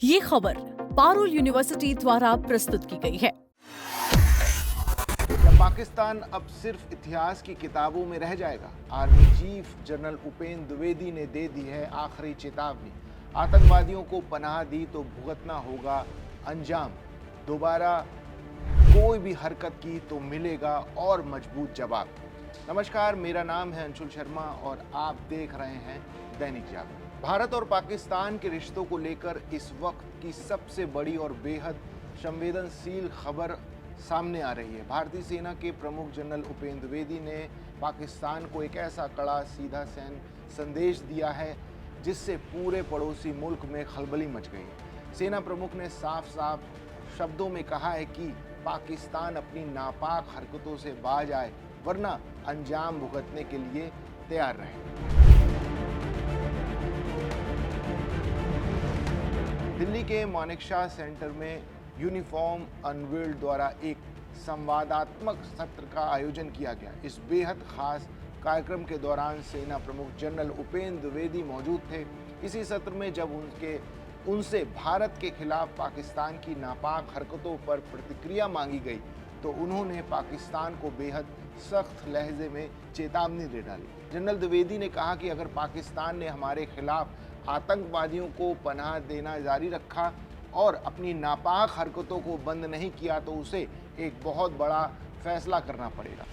ये खबर पारुल यूनिवर्सिटी द्वारा प्रस्तुत की गई है। क्या पाकिस्तान अब सिर्फ इतिहास की किताबों में रह जाएगा? Army chief general Upendra Dwivedi ने दे दी है आखिरी चेतावनी। आतंकवादियों को पनाह दी तो भुगतना होगा अंजाम। दोबारा कोई भी हरकत की तो मिलेगा और मजबूत जवाब। नमस्कार, मेरा नाम है अंशुल शर्मा और आप देख रहे हैं दैनिक जागरण। भारत और पाकिस्तान के रिश्तों को लेकर इस वक्त की सबसे बड़ी और बेहद संवेदनशील खबर सामने आ रही है। भारतीय सेना के प्रमुख जनरल उपेंद्र द्विवेदी ने पाकिस्तान को एक ऐसा कड़ा सीधा संदेश दिया है जिससे पूरे पड़ोसी मुल्क में खलबली मच गई है। सेना प्रमुख ने साफ साफ शब्दों में कहा है कि पाकिस्तान अपनी नापाक हरकतों से बाज आए, वरना अंजाम भुगतने के लिए तैयार रहे। दिल्ली के मानेकशॉ सेंटर में यूनिफॉर्म अनवील्ड द्वारा एक संवादात्मक सत्र का आयोजन किया गया। इस बेहद खास कार्यक्रम के दौरान सेना प्रमुख जनरल उपेंद्र द्विवेदी मौजूद थे। इसी सत्र में जब उनसे भारत के खिलाफ पाकिस्तान की नापाक हरकतों पर प्रतिक्रिया मांगी गई तो उन्होंने पाकिस्तान को बेहद सख्त लहजे में चेतावनी दे डाली। जनरल द्विवेदी ने कहा कि अगर पाकिस्तान ने हमारे खिलाफ आतंकवादियों को पनाह देना जारी रखा और अपनी नापाक हरकतों को बंद नहीं किया तो उसे एक बहुत बड़ा फैसला करना पड़ेगा।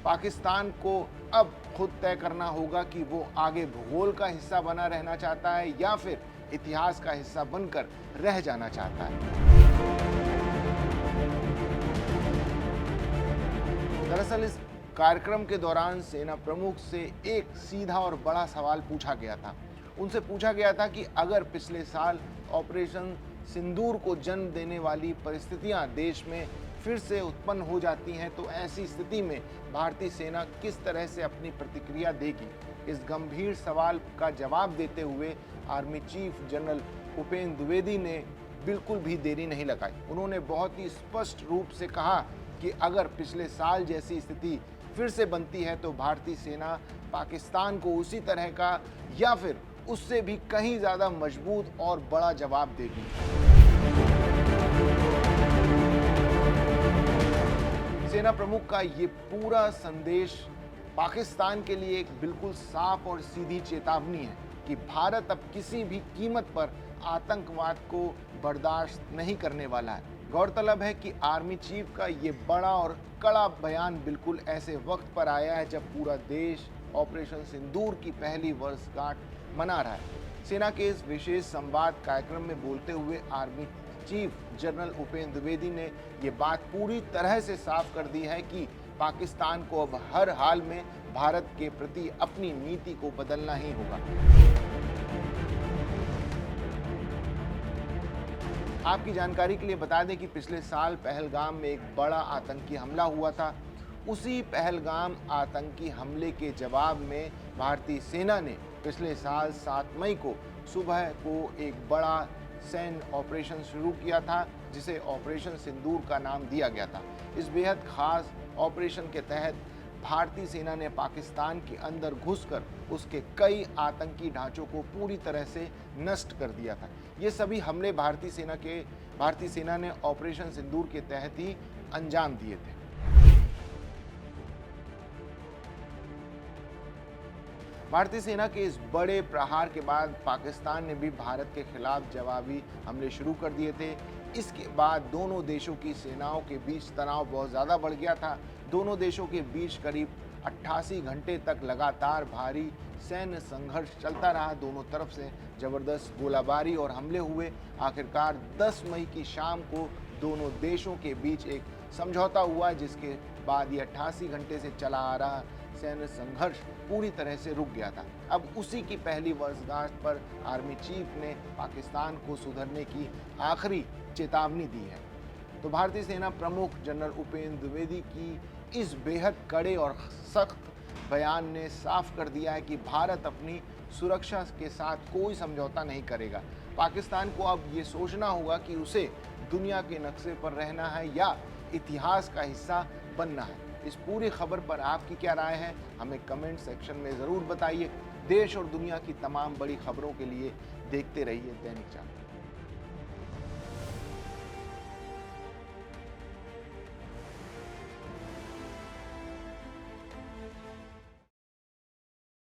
पाकिस्तान को अब खुद तय करना होगा कि वो आगे भूगोल का हिस्सा बना रहना चाहता है या फिर इतिहास का हिस्सा बनकर रह जाना चाहता है। दरअसल इस कार्यक्रम के दौरान सेना प्रमुख से एक सीधा और बड़ा सवाल पूछा गया था। उनसे पूछा गया था कि अगर पिछले साल ऑपरेशन सिंदूर को जन्म देने वाली परिस्थितियां देश में फिर से उत्पन्न हो जाती हैं तो ऐसी स्थिति में भारतीय सेना किस तरह से अपनी प्रतिक्रिया देगी। इस गंभीर सवाल का जवाब देते हुए army chief general Upendra Dwivedi ने बिल्कुल भी देरी नहीं लगाई। उन्होंने बहुत ही स्पष्ट रूप से कहा कि अगर पिछले साल जैसी स्थिति फिर से बनती है तो भारतीय सेना पाकिस्तान को उसी तरह का या फिर उससे भी कहीं ज्यादा मजबूत और बड़ा जवाब देगी। सेना प्रमुख का ये पूरा संदेश पाकिस्तान के लिए एक बिल्कुल साफ और सीधी चेतावनी है कि भारत अब किसी भी कीमत पर आतंकवाद को बर्दाश्त नहीं करने वाला है। गौरतलब है कि आर्मी चीफ का ये बड़ा और कड़ा बयान बिल्कुल ऐसे वक्त पर आया है जब पूरा देश ऑपरेशन सिंदूर की पहली वर्षगांठ मना रहा है। सेना के इस विशेष संवाद कार्यक्रम में बोलते हुए army chief general Upendra Dwivedi ने ये बात पूरी तरह से साफ कर दी है कि पाकिस्तान को अब हर हाल में भारत के प्रति अपनी नीति को बदलना ही होगा। आपकी जानकारी के लिए बता दें कि पिछले साल पहलगाम में एक बड़ा आतंकी हमला हुआ था। उसी पहलगाम आतंकी हमले के जवाब में भारतीय सेना ने पिछले साल 7 मई को सुबह को एक बड़ा सैन्य ऑपरेशन शुरू किया था जिसे ऑपरेशन सिंदूर का नाम दिया गया था। इस बेहद खास ऑपरेशन के तहत भारतीय सेना ने पाकिस्तान के अंदर घुसकर उसके कई आतंकी ढांचों को पूरी तरह से नष्ट कर दिया था। ये सभी हमले भारतीय सेना ने ऑपरेशन सिंदूर के तहत ही अंजाम दिए थे। भारतीय सेना के इस बड़े प्रहार के बाद पाकिस्तान ने भी भारत के खिलाफ जवाबी हमले शुरू कर दिए थे। इसके बाद दोनों देशों की सेनाओं के बीच तनाव बहुत ज़्यादा बढ़ गया था। दोनों देशों के बीच करीब 88 घंटे तक लगातार भारी सैन्य संघर्ष चलता रहा। दोनों तरफ से ज़बरदस्त गोलाबारी और हमले हुए। आखिरकार 10 मई की शाम को दोनों देशों के बीच एक समझौता हुआ जिसके बाद ये 88 घंटे से चला आ रहा सैन्य संघर्ष पूरी तरह से रुक गया था। अब उसी की पहली वर्षगांठ पर आर्मी चीफ ने पाकिस्तान को सुधरने की आखिरी चेतावनी दी है। तो भारतीय सेना प्रमुख जनरल उपेंद्र द्विवेदी की इस बेहद कड़े और सख्त बयान ने साफ कर दिया है कि भारत अपनी सुरक्षा के साथ कोई समझौता नहीं करेगा। पाकिस्तान को अब ये सोचना होगा कि उसे दुनिया के नक्शे पर रहना है या इतिहास का हिस्सा बनना है। इस पूरी खबर पर आपकी क्या राय है, हमें कमेंट सेक्शन में ज़रूर बताइए। देश और दुनिया की तमाम बड़ी खबरों के लिए देखते रहिए दैनिक जागरण।